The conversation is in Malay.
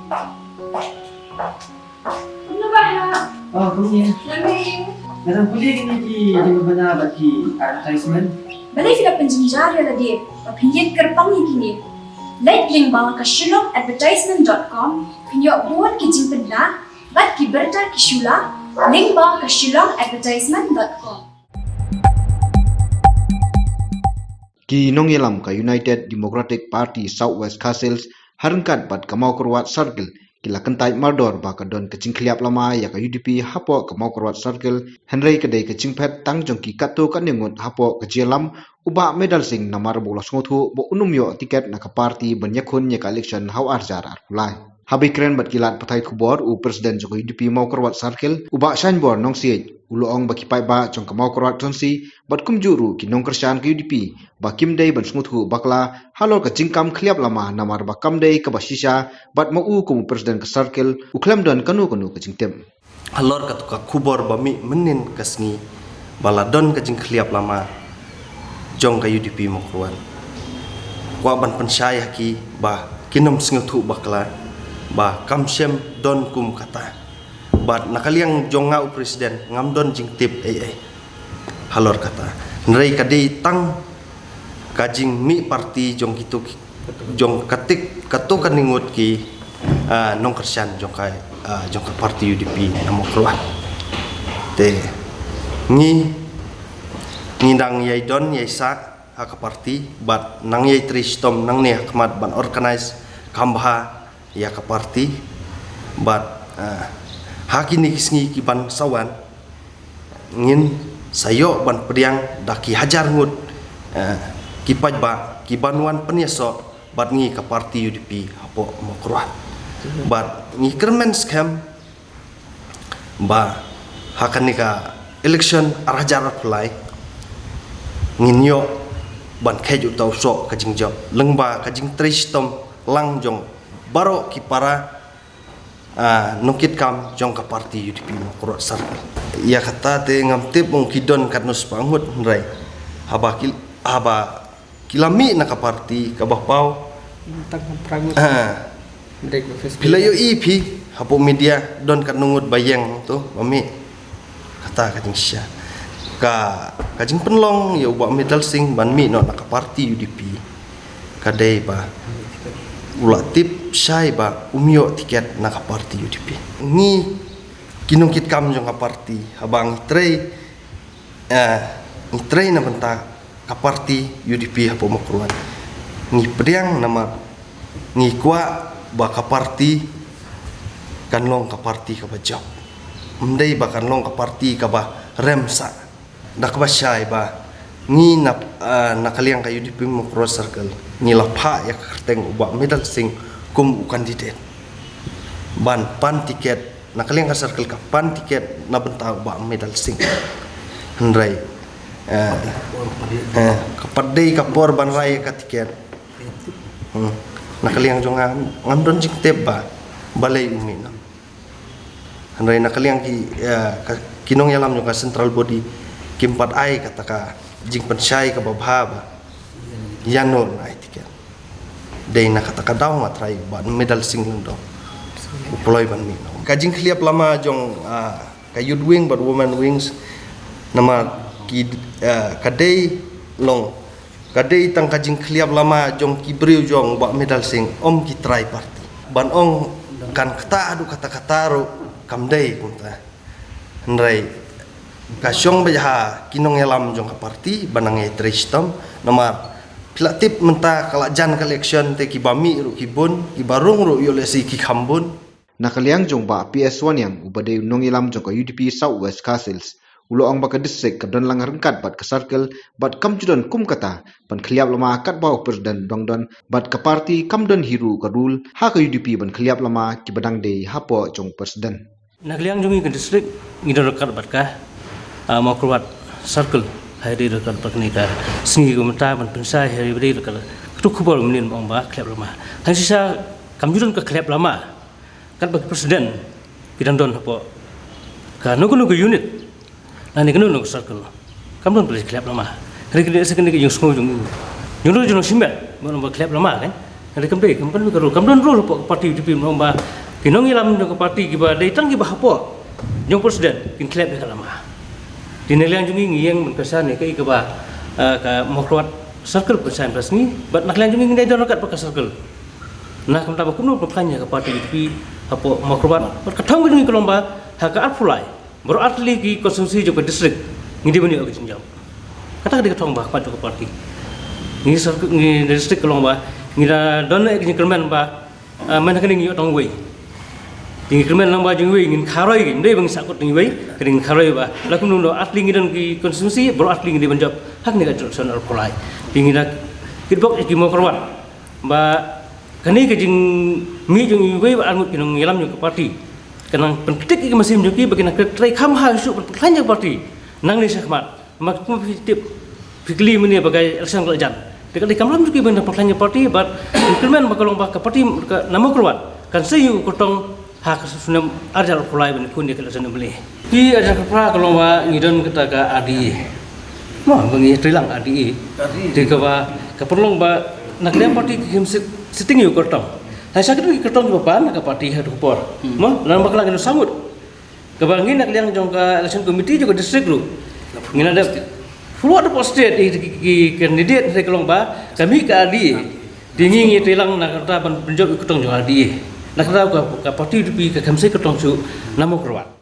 Ano ba ha? Oh, kuya. Lamig. Narang kuya kiniki di ba na bagi advertisement? Balay sila penjenjar ya lagi. Papinyin kerpang kini. Like link bawah ke shillongadvertisement.com. Pinyo buat kijing pedla. Bat kiberta kishula. Link bawah ke shillongadvertisement.com. Ki nong yelam ka United Democratic Party Southwest Castles harengkat bat kamau kerwat circle kila kentai mardor ba ka don kecing kliap lama ya ka UDP hapo kamau kerwat circle Henry kedai kecing pet tang jongki kato kan nengut hapo kejelam uba medal sing namar bolos ngotu bo unum yo tiket na ka party banyakun ya ka election how arjar arpulai habi kren bat kilat patai kubor u presiden joko UDP mau kerwat circle uba shan bor nong siej uloong baki pai ba jong kamau kerwat tonsi bat kumjuru ki nong kersan ka UDP ba kim dei ban smuthu bakla halor ka jingkam kliap lama namar ba kam dei ka basisha bat mau kum presiden ka circle uklam don kanu ka jingtem halor ka tuka kubor ba mi menin kasngi baladon ka jing kliap lama jong ka UDP mo kruan kwa ban pensaya ki ba kinom snguthu bakla ba kamsem don kum kata bat nakaliang jong ngau presiden ngam don jing tip halor kata nrei kadei tang kajing mi parti jong kitu jong katik kato kaningut ki nong kersan jong ka parti UDP namo keluar te ngindang yai don yai sak ha ka parti bat nang yai tristom nang ne hakmat ban organize kambha ya ka parti bat hakini kisngi ki ban sawan ngin sayo ban priang daki hajar ngut kipaj ba kibanwan penyeso bat ngi ka parti UDP hapo mo kruat bat ngi kermen scam ba hakani ka election arajar apply nginyo ban kheju tau so ka jingjob lengba ka jing tristom lang jong baro ki para nungkit kam jong ka parti UDP mo kruat sar ya kata te ngam tip mong kidon katnus pangut nrai haba kilami na ka parti ka bahpaw bila yo ipi hapo media don kan nungut bayang tu mami kata kajing sya ka kajing penlong ya ubah medal sing ban mi no na ka parti UDP kadai ba ulah tip syai ba umyo tiket na ka parti UDP ni kinungkit kam jong ka parti habang trei na benta ka parti UDP hapo makruan ni priang nama ni kwa ba ka parti kanlong ka parti ka ba job mdei ba kanlong ka parti ka ba remsa dak ba syai ba ni nakaliang ka UDP mo cross circle ni lapha ya kerteng uba medal sing kum kandidat ban pan tiket nakaliang ka circle ka pan tiket na benta uba medal sing hendrai kapadai kapor ban raya ka tiket nakaliang jonga ngamdon jing teba balai umi nam hendrai nakaliang ki kinong yalam jonga central body kimpat ai kata ka jing pensai ka babha yanol ai tiket dei na kata ka daw matrai ban medal sing do uploy ban mi ka jing kliap lama jong ka youth wing but women wings nama ki kadai long kadai tang kajing kliap lama jong kibriu jong ba medal sing om ki try party ban ong kan kata adu kata ro kamdai kunta nrai kasyong bajaha kinong elam jong ka party banang e tristom nomor pilatip menta kala jan collection te ki bami ru kibun ki barung ru yolesi ki khambun nakaliang jong ba PS1 yang ubade nong yelam jong ka UDP Southwest Castles ulo ang baka district kadon lang rengkat bat ka circle bat kam judon kum kata ban kliap lama kat bau presiden dongdon bat ka parti kam don hiru kadul ha ka UDP ban kliap lama ki badang de hapo jong presiden nakaliang jong ka district ngidon rekat bat ka mau keluar circle hari rekat bat ni ka singi gumta ban pensai hari beri rekat tu kubur menin bang ba kliap lama han sisa kam judon ka kliap lama kat bagi presiden bidang don hapo ka nugu unit nani kenu nung circle kam don beli klep lama hari kini sekarang ni yung semua yung simbet mau nombor klep lama kan Ada kembali kamdan rule pok parti UDP mamba kinong ilam jong parti kiba daitan kiba hapo jong presiden kin klep ka lama dineliang jungi ngiyang menpesan ke kiba ka mokrowat circle pesan resmi bat nakliang jungi ngai don kat pakai circle nah kamta bakum no pertanya ke parti UDP hapo mokrowat berkatang jungi kelomba haka arfulai baru atli ki konsumsi jong distrik ngidi bani ok jinjam kata ke ketong bah pat jong parti ngi circle ngi distrik kelomba ngira don ek kermen ba mana kening yo tong wei ngi kermen lamba jeng wei ngin kharoi ngin dei bang sakut ngi wei kening kharoi ba lakum no atli ngidan ki konsumsi bro atli ngi banjab hak ni ka son al polai ngira kidbok ek mo korwan ba kani ke jing mi jeng wei ba angut kinong ngilam yo ke parti kanang pentik ki masim jo ki bagina trai kham ha su kan parti nang ni sakmat mak tip fikli meni bagai election kelajan dekat di kamram juga benar pertanyaan parti bat increment bakalong bak parti nama keluar kan sayu kotong hak sunam arjal pulai ben kun dia kelasan beli di arjal pra kalau ba ngidon kita ka adi mah bangi trilang adi di ka ba keperlong ba nakliam parti kim sitting yu kotong hai sakit ki kotong bapan ka parti hadu por mah lan bakal ngin sangut ka bangi nakliang jong ka election committee juga distrik lu ngina ada Full ada posted di kandidat dari Kelomba kami ke adi dingi tilang nak kata penjawab ikutong jual adi nak kata ke parti UDP ke kamsi ketong su namo keruat